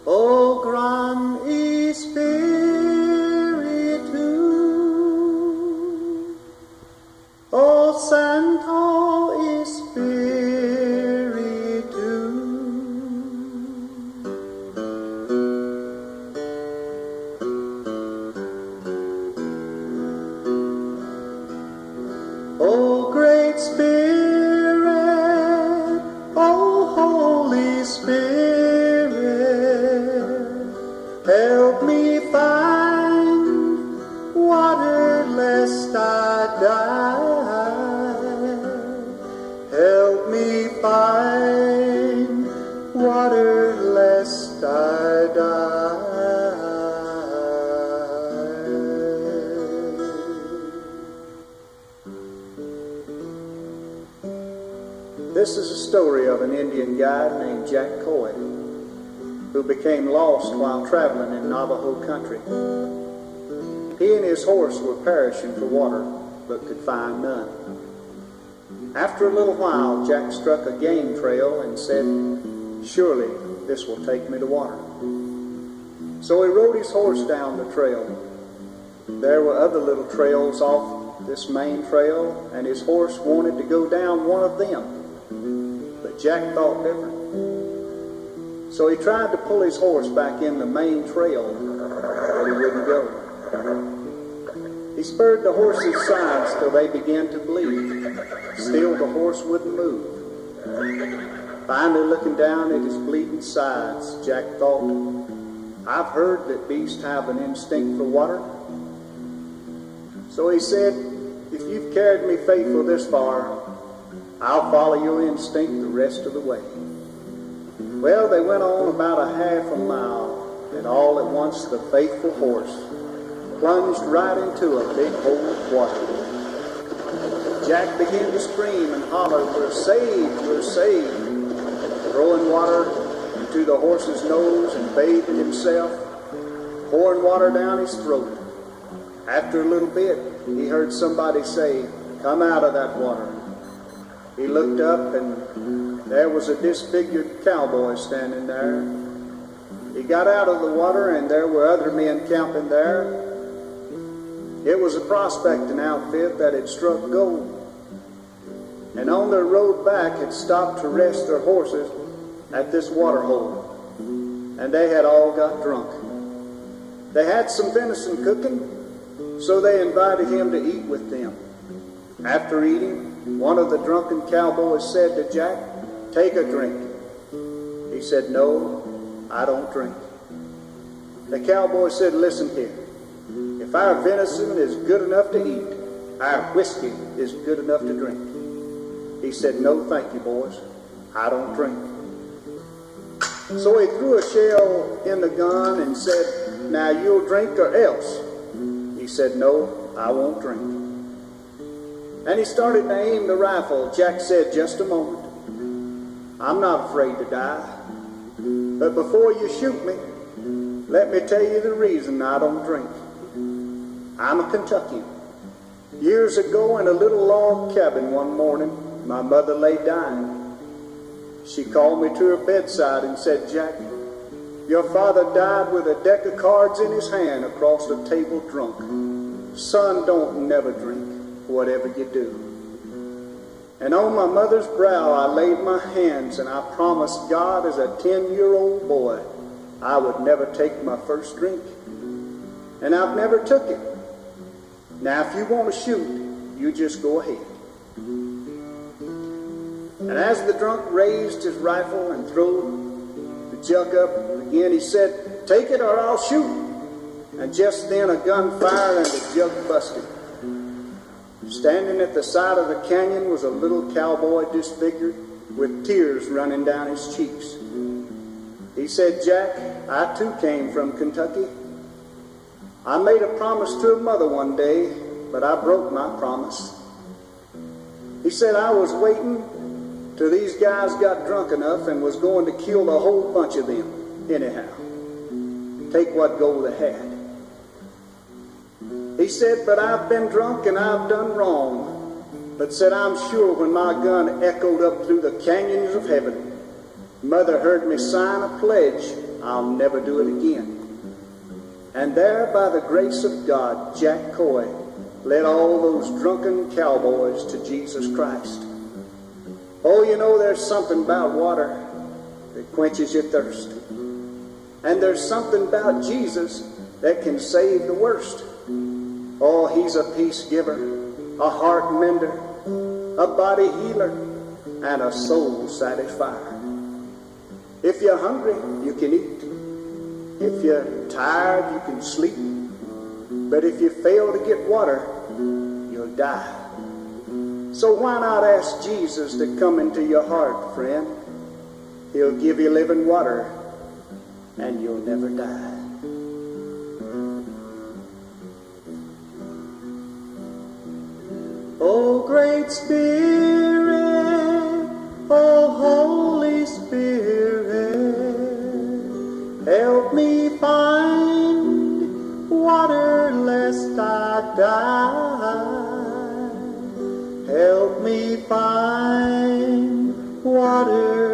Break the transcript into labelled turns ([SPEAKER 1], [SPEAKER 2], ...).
[SPEAKER 1] O Gran Espiritu, O Santo Espiritu, O Great Spirit, O Holy Spirit, help me find water lest I die. Help me find water lest I die. This is a story of an Indian guide named Jack Coy, who became lost while traveling in Navajo country. He and his horse were perishing for water, but could find none. After a little while, Jack struck a game trail and said, "Surely this will take me to water." So he rode his horse down the trail. There were other little trails off this main trail, and his horse wanted to go down one of them. But Jack thought different. So he tried to pull his horse back in the main trail, but he wouldn't go. He spurred the horse's sides till they began to bleed. Still the horse wouldn't move. Finally, looking down at his bleeding sides, Jack thought, "I've heard that beasts have an instinct for water." So he said, "If you've carried me faithful this far, I'll follow your instinct the rest of the way." Well, they went on about a half a mile, and all at once the faithful horse plunged right into a big hole of water. Jack began to scream and holler, "We're saved, we're saved," throwing water into the horse's nose and bathing himself, pouring water down his throat. After a little bit, he heard somebody say, "Come out of that water." He looked up, and there was a disfigured cowboy standing there. He got out of the water, and there were other men camping there. It was a prospecting outfit that had struck gold, and on their road back had stopped to rest their horses at this water hole, and they had all got drunk. They had some venison cooking, so they invited him to eat with them. After eating, one of the drunken cowboys said to Jack, "Take a drink." He said, "No, I don't drink." The cowboy said, "Listen here. If our venison is good enough to eat, our whiskey is good enough to drink." He said, "No, thank you, boys. I don't drink." So he threw a shell in the gun and said, "Now you'll drink or else." He said, "No, I won't drink." And he started to aim the rifle. Jack said, "Just a moment. I'm not afraid to die. But before you shoot me, let me tell you the reason I don't drink. I'm a Kentuckian. Years ago in a little log cabin one morning, my mother lay dying. She called me to her bedside and said, 'Jack, your father died with a deck of cards in his hand across the table drunk. Son, don't never drink, whatever you do.' And on my mother's brow I laid my hands, and I promised God as a 10-year-old boy I would never take my first drink. And I've never took it. Now if you want to shoot, you just go ahead." And as the drunk raised his rifle and threw the jug up again, he said, "Take it or I'll shoot." And just then a gun fired and the jug busted. Standing at the side of the canyon was a little cowboy disfigured with tears running down his cheeks. He said, "Jack, I too came from Kentucky. I made a promise to a mother one day, but I broke my promise." He said, "I was waiting till these guys got drunk enough and was going to kill the whole bunch of them anyhow. Take what gold they had." He said, "But I've been drunk and I've done wrong." But said, "I'm sure when my gun echoed up through the canyons of heaven, Mother heard me sign a pledge I'll never do it again. And there, by the grace of God, Jack Coy led all those drunken cowboys to Jesus Christ. Oh, you know, there's something about water that quenches your thirst. And there's something about Jesus that can save the worst. Oh, he's a peace giver, a heart mender, a body healer, and a soul satisfier. If you're hungry, you can eat. If you're tired, you can sleep. But if you fail to get water, you'll die. So why not ask Jesus to come into your heart, friend? He'll give you living water, and you'll never die. Oh, great Spirit, oh, Holy Spirit, help me find water lest I die. Help me find water